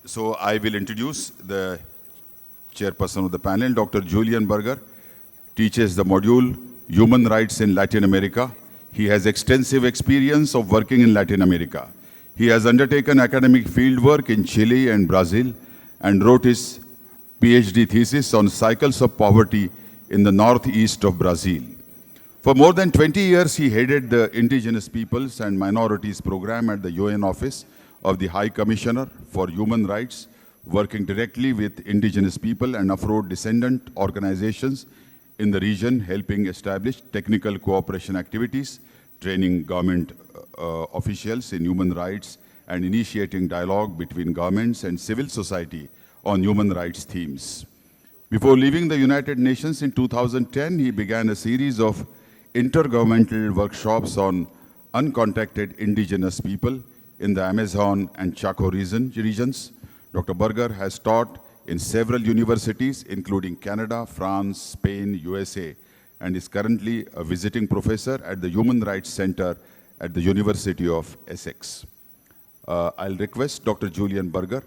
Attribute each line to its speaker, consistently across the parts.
Speaker 1: So I will introduce the chairperson of the panel, Dr. Julian teaches the module Human Rights in Latin America. He has extensive experience of working in Latin America. He has undertaken academic fieldwork in Chile and Brazil and wrote his PhD thesis on cycles of poverty in the northeast of Brazil. For more than 20 years, he headed the Indigenous Peoples and Minorities Program at the UN Office of the High Commissioner for Human Rights, working directly with indigenous people and Afro-descendant organizations in the region, helping establish technical cooperation activities, training government officials in human rights, and initiating dialogue between governments and civil society on human rights themes. Before leaving the United Nations in 2010, he began a series of intergovernmental workshops on uncontacted indigenous people in the Amazon and Chaco regions. Dr. Berger has taught in several universities, including Canada, France, Spain, USA, and is currently a visiting professor at the Human Rights Center at the University of Essex. I'll request Dr. Julian Berger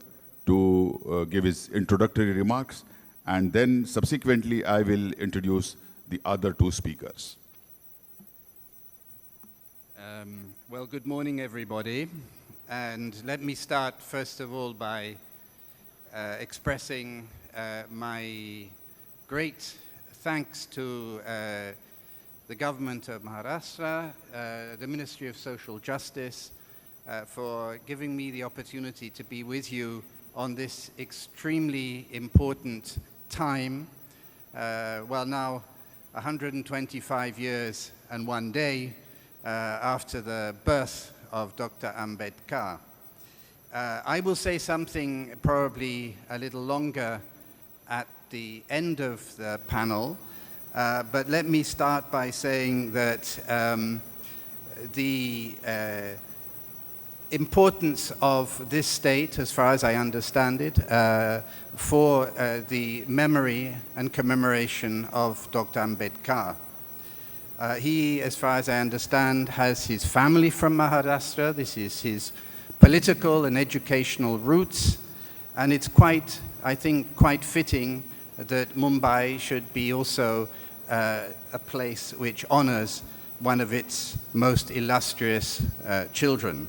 Speaker 1: to give his introductory remarks, and then subsequently I will introduce the other two speakers.
Speaker 2: Well, good morning, everybody. And let me start, first of all, by expressing my great thanks to the government of Maharashtra, the Ministry of Social Justice, for giving me the opportunity to be with you on this extremely important time. Well, now 125 years and one day after the birth of Dr. Ambedkar. I will say something probably a little longer at the end of the panel, but let me start by saying that the importance of this state, as far as I understand it, for the memory and commemoration of Dr. Ambedkar. He, as far as I understand, has his family from Maharashtra. This is his political and educational roots, and it's quite, I think, quite fitting that Mumbai should be also a place which honors one of its most illustrious children.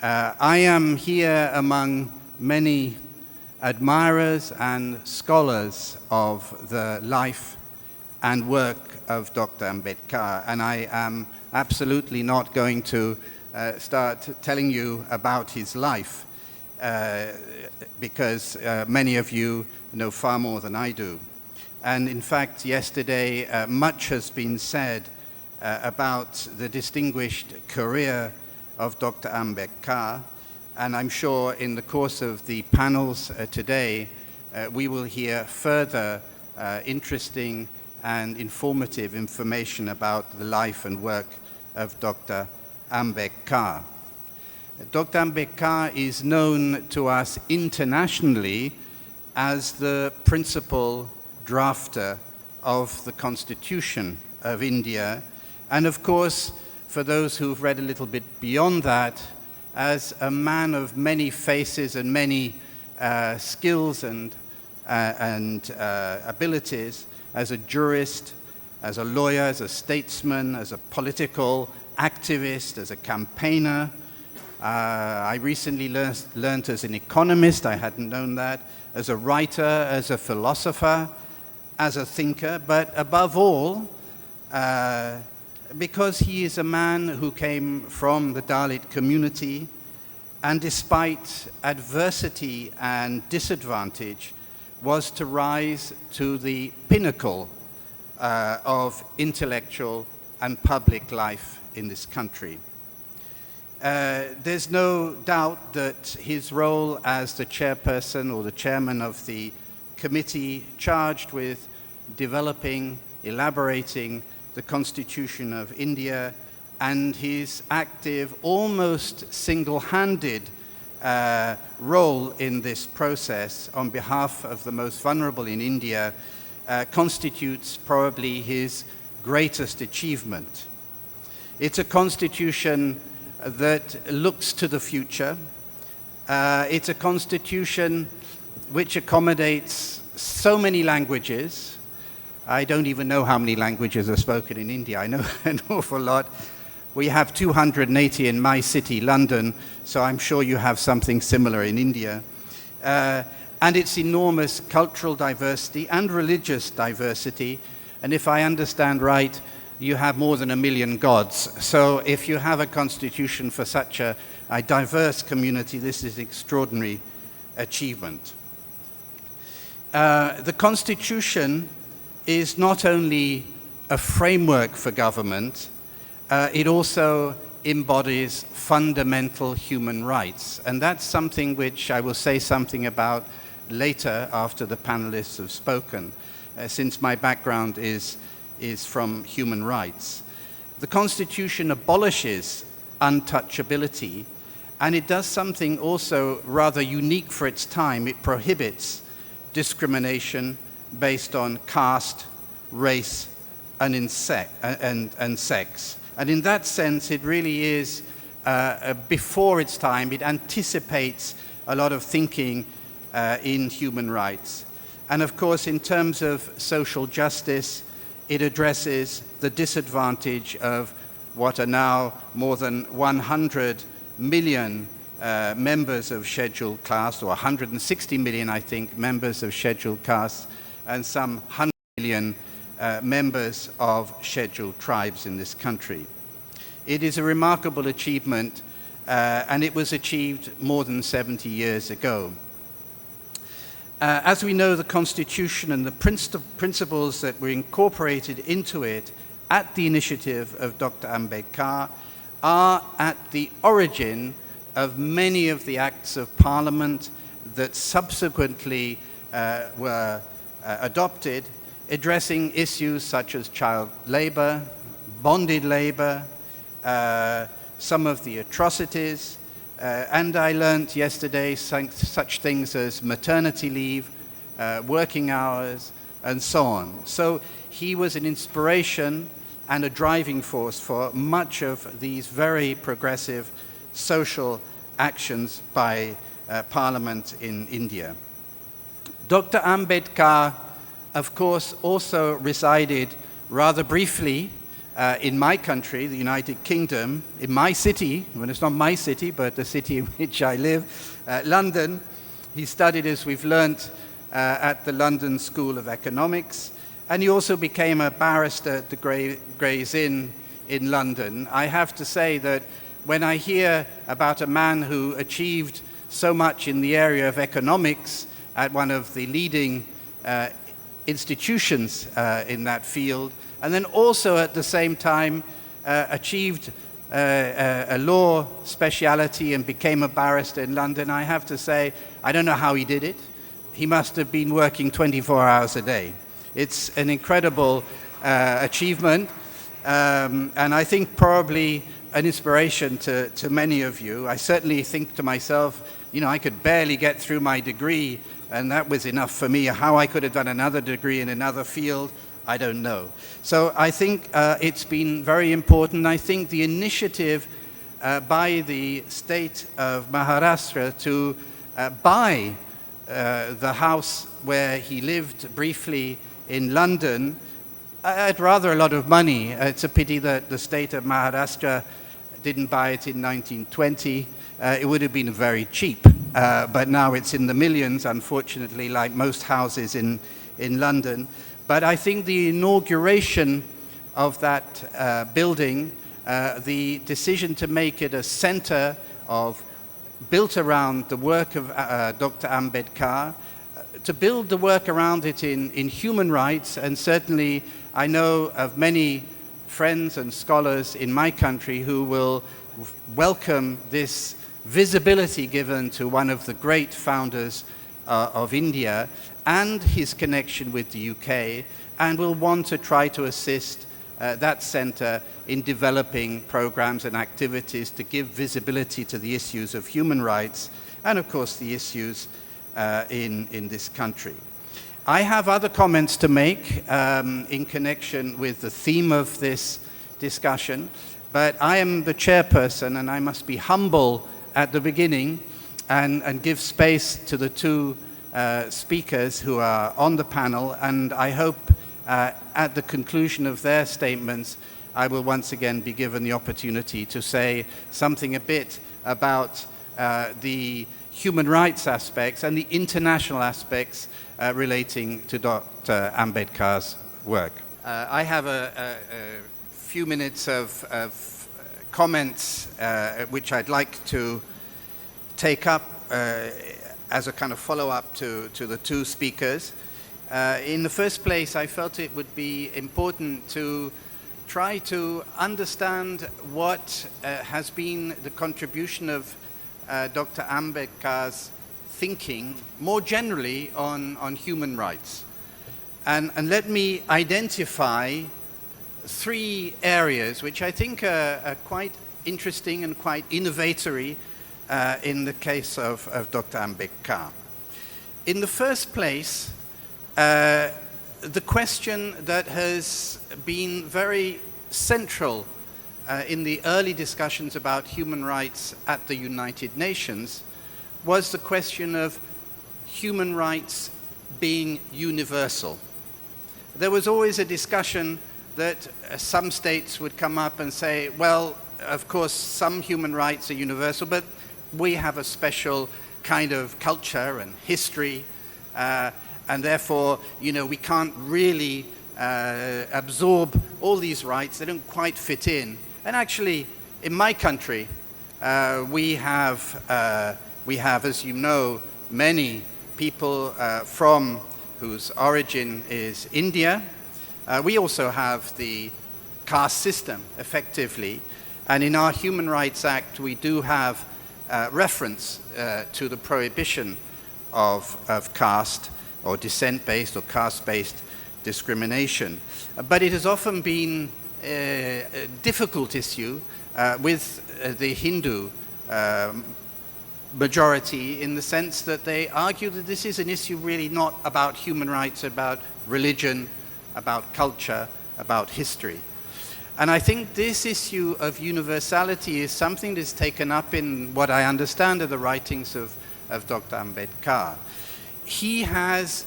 Speaker 2: I am here among many admirers and scholars of the life and work of Dr. Ambedkar, and I am absolutely not going to start telling you about his life because many of you know far more than I do. And in fact, yesterday much has been said about the distinguished career of Dr. Ambedkar, and I'm sure in the course of the panels today we will hear further interesting and informative information about the life and work of Dr. Ambedkar. Dr. Ambedkar is known to us internationally as the principal drafter of the Constitution of India, and of course, for those who've read a little bit beyond that, as a man of many faces and many skills and abilities, as a jurist, as a lawyer, as a statesman, as a political activist, as a campaigner. I recently learned as an economist, I hadn't known that, as a writer, as a philosopher, as a thinker, but above all, because he is a man who came from the Dalit community, and despite adversity and disadvantage, was to rise to the pinnacle of intellectual and public life in this country. There's no doubt that his role as the chairperson or the chairman of the committee charged with developing, elaborating the Constitution of India, and his active, almost single-handed role in this process on behalf of the most vulnerable in India constitutes probably his greatest achievement. It's a constitution that looks to the future, It's a constitution which accommodates so many languages. I don't even know how many languages are spoken in India. I know an awful lot. We have 280 in my city, London, so I'm sure you have something similar in India. And its enormous cultural diversity and religious diversity. And if I understand right, you have more than 1 million gods. So if you have a constitution for such a diverse community, this is extraordinary achievement. The constitution is not only a framework for government, it also embodies fundamental human rights. And that's something which I will say something about later after the panelists have spoken, since my background is from human rights. The Constitution abolishes untouchability, and it does something also rather unique for its time. It prohibits discrimination based on caste, race, and sex. And in that sense, it really is before its time. It anticipates a lot of thinking in human rights. And of course, in terms of social justice, it addresses the disadvantage of what are now more than 100 million members of scheduled castes, or 160 million, I think, members of scheduled castes, and some 100 million members of scheduled tribes in this country. It is a remarkable achievement, and it was achieved more than 70 years ago. As we know, the Constitution and the principles that were incorporated into it at the initiative of Dr. Ambedkar are at the origin of many of the acts of Parliament that subsequently were adopted, addressing issues such as child labor, bonded labor, some of the atrocities, and I learned yesterday such things as maternity leave, working hours, and so on. So he was an inspiration and a driving force for much of these very progressive social actions by Parliament in India. Dr. Ambedkar, of course, also resided rather briefly in my country, the United Kingdom, in my city, well, it's not my city, but the city in which I live, London. He studied, as we've learnt, at the London School of Economics, and he also became a barrister at the Gray's Inn in London. I have to say that when I hear about a man who achieved so much in the area of economics at one of the leading institutions in that field, and then also at the same time achieved a law speciality and became a barrister in London, I have to say, I don't know how he did it. He must have been working 24 hours a day. It's an incredible achievement, and I think probably an inspiration to many of you. I certainly think to myself, I could barely get through my degree, and that was enough for me. How I could have done another degree in another field, I don't know. So I think it's been very important. I think the initiative by the state of Maharashtra to buy the house where he lived briefly in London at rather a lot of money. It's a pity that the state of Maharashtra didn't buy it in 1920. It would have been very cheap, but now it's in the millions, unfortunately, like most houses in London. But I think the inauguration of that building, the decision to make it a center built around the work of Dr. Ambedkar, to build the work around it in human rights, and certainly I know of many friends and scholars in my country who will welcome this visibility given to one of the great founders of India and his connection with the UK, and will want to try to assist that center in developing programs and activities to give visibility to the issues of human rights and, of course, the issues in this country. I have other comments to make in connection with the theme of this discussion, but I am the chairperson and I must be humble at the beginning and give space to the two speakers who are on the panel, and I hope at the conclusion of their statements I will once again be given the opportunity to say something a bit about the human rights aspects and the international aspects relating to Dr. Ambedkar's work. I have a few minutes of comments which I'd like to take up as a kind of follow-up to the two speakers. In the first place, I felt it would be important to try to understand what has been the contribution of Dr. Ambedkar's thinking more generally on human rights. And let me identify three areas which I think are quite interesting and quite innovatory in the case of Dr. Ambedkar. In the first place, the question that has been very central in the early discussions about human rights at the United Nations was the question of human rights being universal. There was always a discussion that some states would come up and say, well, of course, some human rights are universal, but we have a special kind of culture and history, and therefore, we can't really absorb all these rights. They don't quite fit in. And actually, in my country, we have, as you know, many people whose origin is India. We also have the caste system, effectively. And in our Human Rights Act, we do have reference to the prohibition of caste or descent-based or caste-based discrimination. But it has often been a difficult issue with the Hindu majority, in the sense that they argue that this is an issue really not about human rights, about religion, about culture, about history. And I think this issue of universality is something that's taken up in what I understand are the writings of Dr. Ambedkar. He has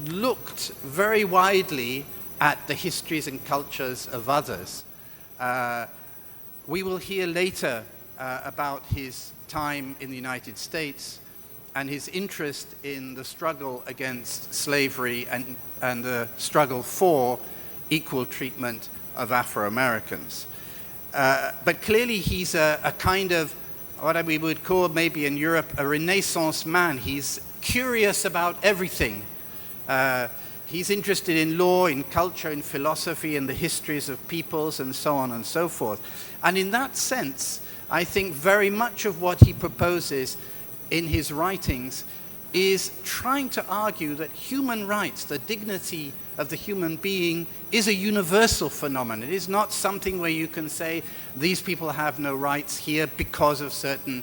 Speaker 2: looked very widely at the histories and cultures of others. We will hear later about his time in the United States and his interest in the struggle against slavery and the struggle for equal treatment of Afro-Americans. But clearly he's a kind of what we would call maybe in Europe a Renaissance man. He's curious about everything. He's interested in law, in culture, in philosophy, in the histories of peoples, and so on and so forth. And in that sense, I think very much of what he proposes in his writings is trying to argue that human rights, the dignity of the human being, is a universal phenomenon. It is not something where you can say these people have no rights here because of certain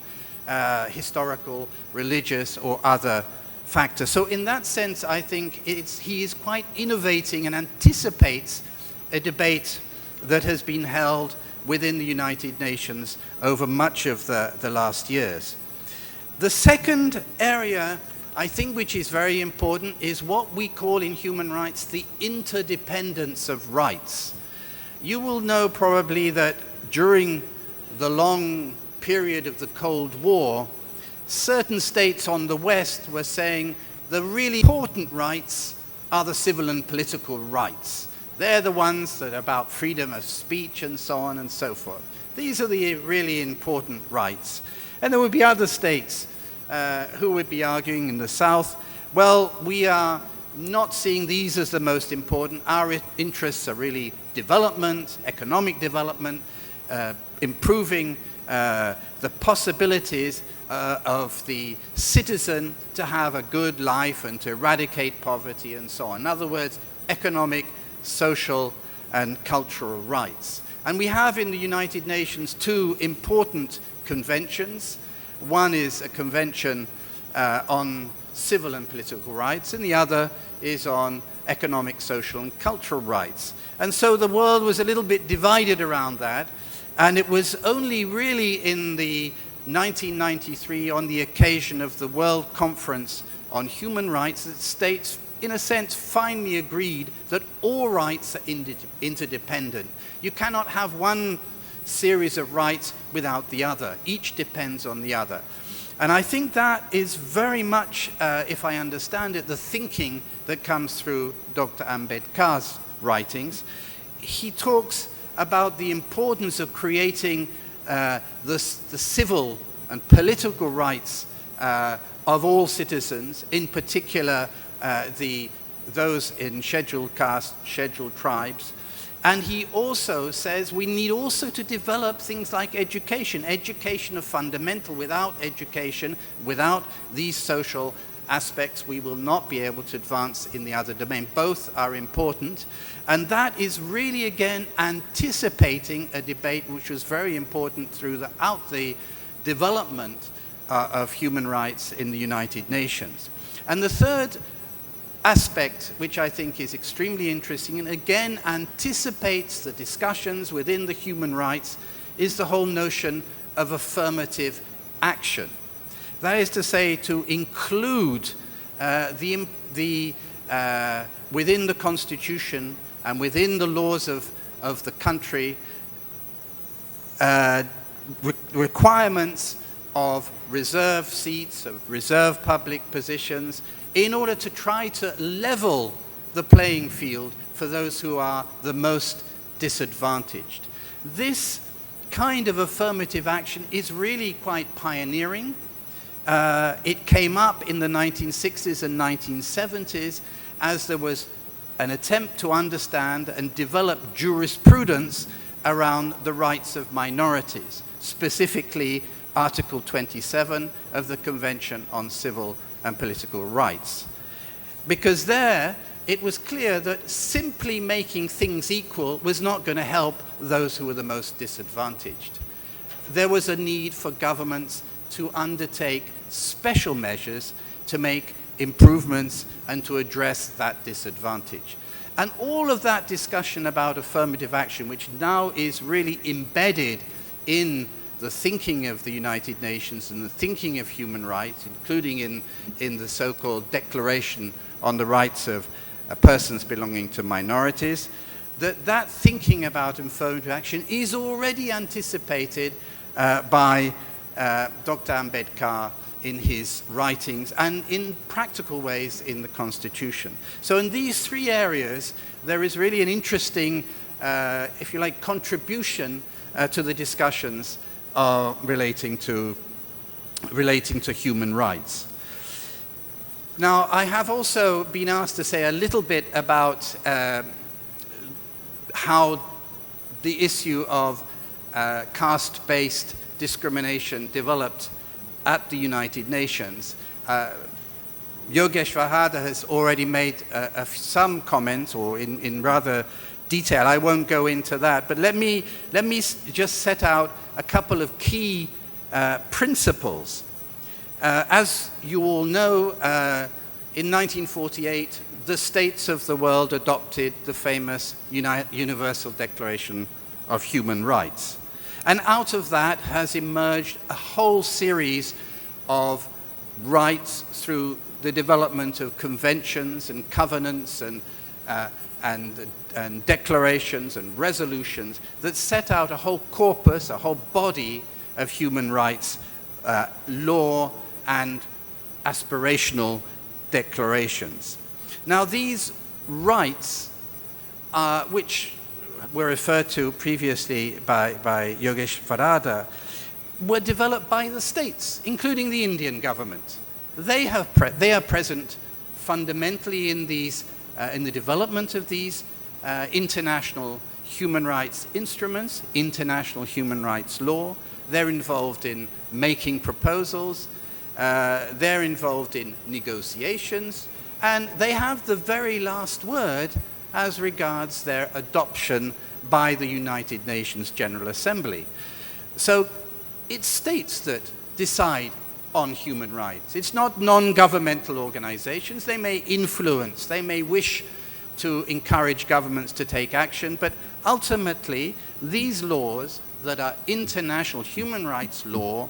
Speaker 2: historical, religious, or other factors. So in that sense, I think he is quite innovating and anticipates a debate that has been held within the United Nations over much of the last years. The second area, I think, which is very important, is what we call in human rights the interdependence of rights. You will know probably that during the long period of the Cold War, certain states on the West were saying the really important rights are the civil and political rights. They're the ones that are about freedom of speech and so on and so forth. These are the really important rights. And there would be other states who would be arguing in the South, well, we are not seeing these as the most important. Our interests are really development, economic development, improving the possibilities of the citizen to have a good life and to eradicate poverty and so on. In other words, economic, social, and cultural rights. And we have in the United Nations two important conventions. One is a convention on civil and political rights, and the other is on economic, social, and cultural rights. And so the world was a little bit divided around that, and it was only really in the 1993, on the occasion of the World Conference on Human Rights, that states, in a sense, finally agreed that all rights are interdependent. You cannot have one series of rights without the other. Each depends on the other. And I think that is very much, if I understand it, the thinking that comes through Dr. Ambedkar's writings. He talks about the importance of creating the civil and political rights of all citizens, in particular those in scheduled castes, scheduled tribes. And he also says we need also to develop things like education. Education of fundamental. Without education, without these social aspects, we will not be able to advance in the other domain. Both are important. And that is really, again, anticipating a debate which was very important throughout the development of human rights in the United Nations. And the third aspect, which I think is extremely interesting and again anticipates the discussions within the human rights, is the whole notion of affirmative action. That is to say, to include within the Constitution and within the laws of the country requirements of reserve seats, of reserve public positions, in order to try to level the playing field for those who are the most disadvantaged. This kind of affirmative action is really quite pioneering. It came up in the 1960s and 1970s as there was an attempt to understand and develop jurisprudence around the rights of minorities, specifically Article 27 of the Convention on Civil and Political Rights. Because there, it was clear that simply making things equal was not going to help those who were the most disadvantaged. There was a need for governments to undertake special measures to make improvements and to address that disadvantage. And all of that discussion about affirmative action, which now is really embedded in the thinking of the United Nations and the thinking of human rights, including in the so-called Declaration on the Rights of Persons Belonging to Minorities, that thinking about affirmative action is already anticipated by Dr. Ambedkar in his writings and in practical ways in the Constitution. So in these three areas, there is really an interesting, if you like, contribution to the discussions relating to human rights. Now, I have also been asked to say a little bit about how the issue of caste-based discrimination developed at the United Nations. Yogesh Vahada has already made some comments, or in rather detail. I won't go into that, but let me just set out a couple of key principles. As you all know, in 1948, the states of the world adopted the famous Universal Declaration of Human Rights. And out of that has emerged a whole series of rights through the development of conventions and covenants and declarations and resolutions that set out a whole corpus, a whole body of human rights, law and aspirational declarations. Now these rights, which were referred to previously by Yogesh Vahada, were developed by the states, including the Indian government. They are present fundamentally in the development of these international human rights instruments, international human rights law. They're involved in making proposals. They're involved in negotiations. And they have the very last word as regards their adoption by the United Nations General Assembly. So it's states that decide on human rights. It's not non-governmental organizations. They may influence, they may wish to encourage governments to take action, but ultimately these laws that are international human rights law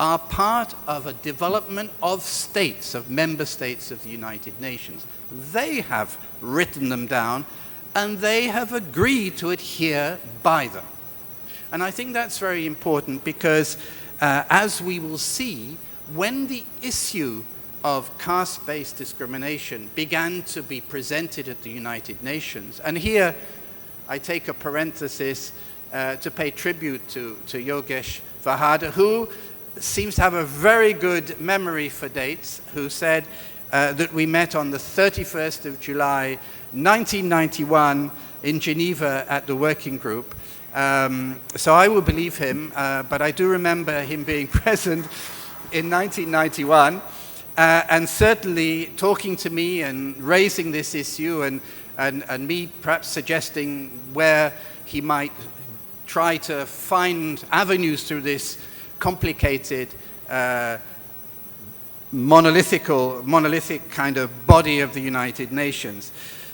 Speaker 2: are part of a development of states, of member states of the United Nations. They have written them down and they have agreed to adhere by them. And I think that's very important because, as we will see, when the issue of caste-based discrimination began to be presented at the United Nations, and here I take a parenthesis to pay tribute to Yogesh Vahada, who seems to have a very good memory for dates, who said that we met on the 31st of July 1991 in Geneva at the working group. So I will believe him, but I do remember him being present in 1991 and certainly talking to me and raising this issue and me perhaps suggesting where he might try to find avenues through this complicated monolithic kind of body of the United Nations.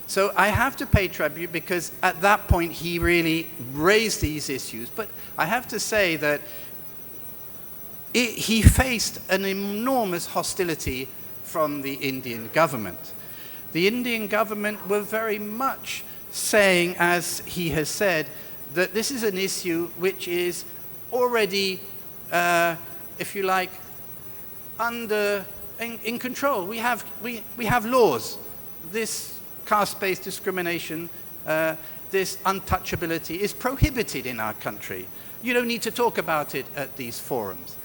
Speaker 2: So I have to pay tribute because at that point he really raised these issues. But I have to say that he faced an enormous hostility from the Indian government. The Indian government were very much saying, as he has said, that this is an issue which is already, if you like, in control. We have laws. This caste-based discrimination, this untouchability is prohibited in our country. You don't need to talk about it at these forums.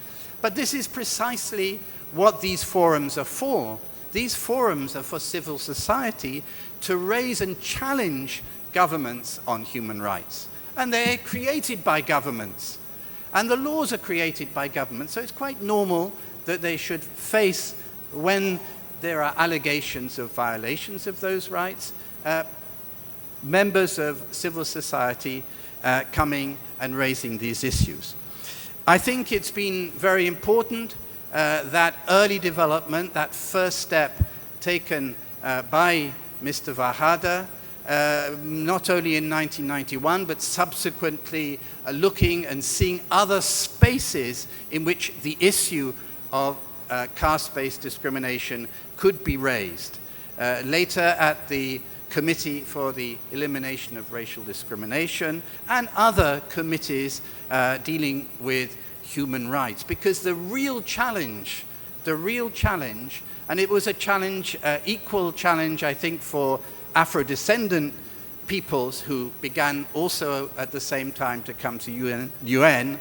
Speaker 2: But this is precisely what these forums are for. These forums are for civil society to raise and challenge governments on human rights. And they're created by governments. And the laws are created by governments. So it's quite normal that they should face, when there are allegations of violations of those rights, members of civil society coming and raising these issues. I think it's been very important that early development, that first step taken by Mr. Vahada, not only in 1991, but subsequently looking and seeing other spaces in which the issue of caste-based discrimination could be raised. Later at the Committee for the Elimination of Racial Discrimination and other committees dealing with human rights. Because the real challenge, and it was a challenge, equal challenge, I think, for Afro-descendant peoples who began also at the same time to come to UN,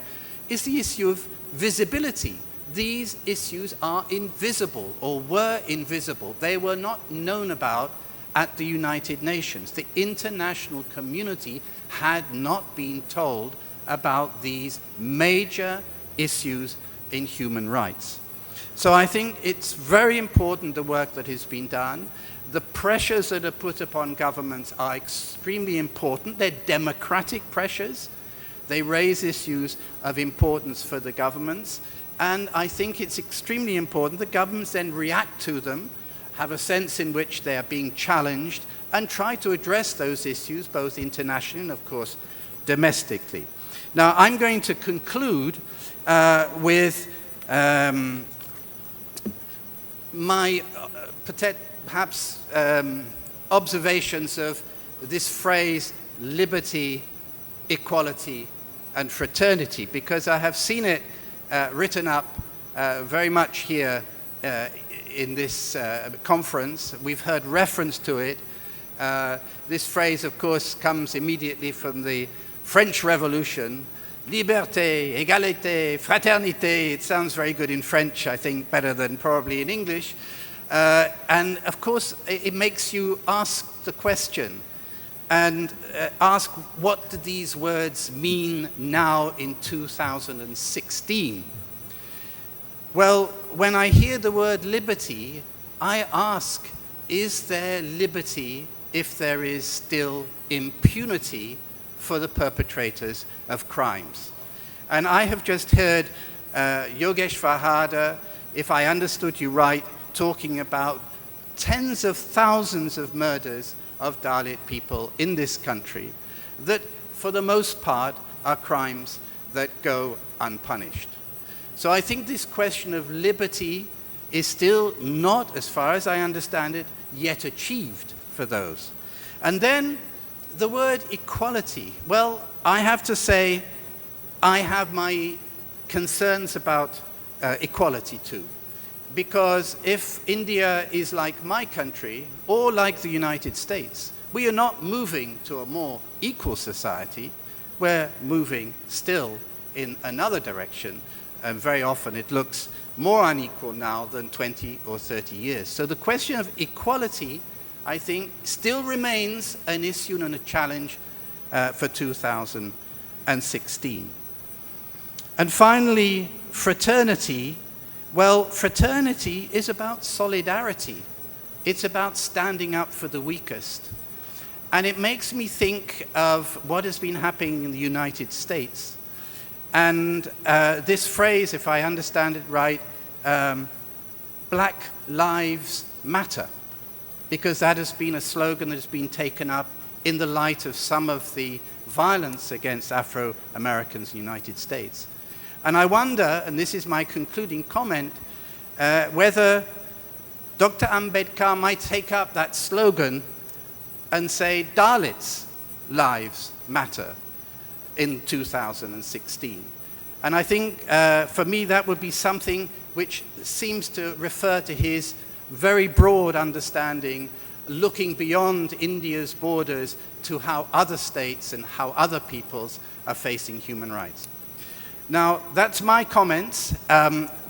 Speaker 2: is the issue of visibility. These issues are invisible, or were invisible. They were not known about at the United Nations. The international community had not been told about these major issues in human rights. So I think it's very important, the work that has been done. The pressures that are put upon governments are extremely important. They're democratic pressures. They raise issues of importance for the governments. And I think it's extremely important that governments then react to them, have a sense in which they are being challenged, and try to address those issues, both internationally and, of course, domestically. Now, I'm going to conclude with my perhaps observations of this phrase, liberty, equality, and fraternity, because I have seen it written up very much here in this conference. We've heard reference to it. This phrase, of course, comes immediately from the French Revolution. Liberté, égalité, fraternité. It sounds very good in French, I think, better than probably in English. And of course, it makes you ask the question and ask, what do these words mean now in 2016? Well, when I hear the word liberty, I ask, is there liberty if there is still impunity for the perpetrators of crimes? And I have just heard Yogesh Vahada, if I understood you right, talking about tens of thousands of murders of Dalit people in this country that, for the most part, are crimes that go unpunished. So I think this question of liberty is still not, as far as I understand it, yet achieved for those. And then the word equality. Well, I have to say I have my concerns about equality too. Because if India is like my country or like the United States, we are not moving to a more equal society. We're moving still in another direction. And very often it looks more unequal now than 20 or 30 years. So the question of equality, I think, still remains an issue and a challenge for 2016. And finally, fraternity. Well, fraternity is about solidarity. It's about standing up for the weakest. And it makes me think of what has been happening in the United States. And this phrase, if I understand it right, Black Lives Matter, because that has been a slogan that has been taken up in the light of some of the violence against Afro-Americans in the United States. And I wonder, and this is my concluding comment, whether Dr. Ambedkar might take up that slogan and say Dalits' lives matter in 2016. And I think for me that would be something which seems to refer to his very broad understanding, looking beyond India's borders to how other states and how other peoples are facing human rights. Now, that's my comments.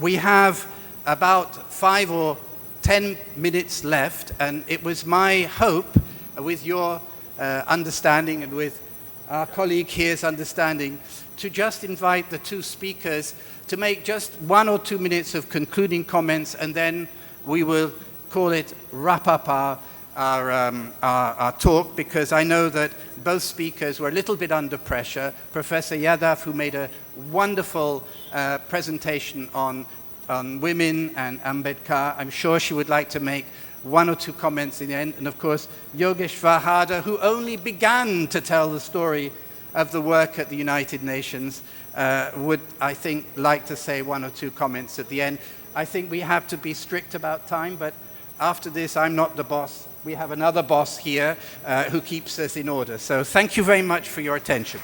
Speaker 2: We have about 5 or 10 minutes left, and it was my hope, with your understanding and with our colleague here's understanding, to just invite the two speakers to make just 1 or 2 minutes of concluding comments, and then we will call it wrap up our talk, because I know that both speakers were a little bit under pressure. Professor Yadav, who made a wonderful presentation on women and Ambedkar, I'm sure she would like to make 1 or 2 comments in the end. And of course, Yogesh Vahada, who only began to tell the story of the work at the United Nations, would, I think, like to say 1 or 2 comments at the end. I think we have to be strict about time, but after this, I'm not the boss. We have another boss here who keeps us in order. So thank you very much for your attention.